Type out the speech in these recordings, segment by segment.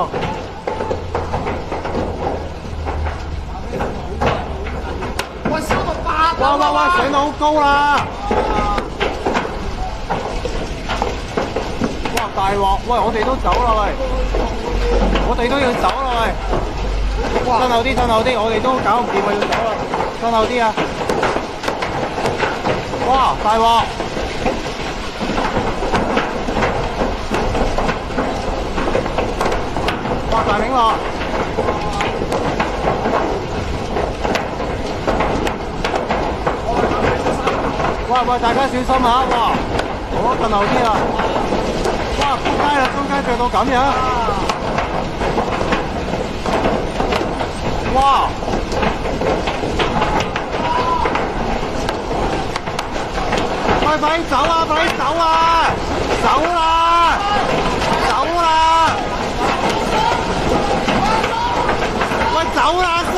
喎。喂，燒到8喂，上到好高啦！哇，大鑊！喂，我哋都走啦喂，我哋都要走啦喂。褪後啲，我哋都搞唔掂啊，要走啦！褪後啲啊！哇，大鑊！哇，大明樂！喂，大家小心下！哇，好褪後啲啦！哇，撲街啦，中間着到咁樣！哇！喂，快啲走啊！走啦！喂，走啦，叔！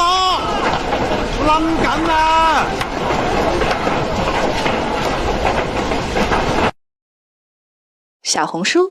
冧緊啊！小紅書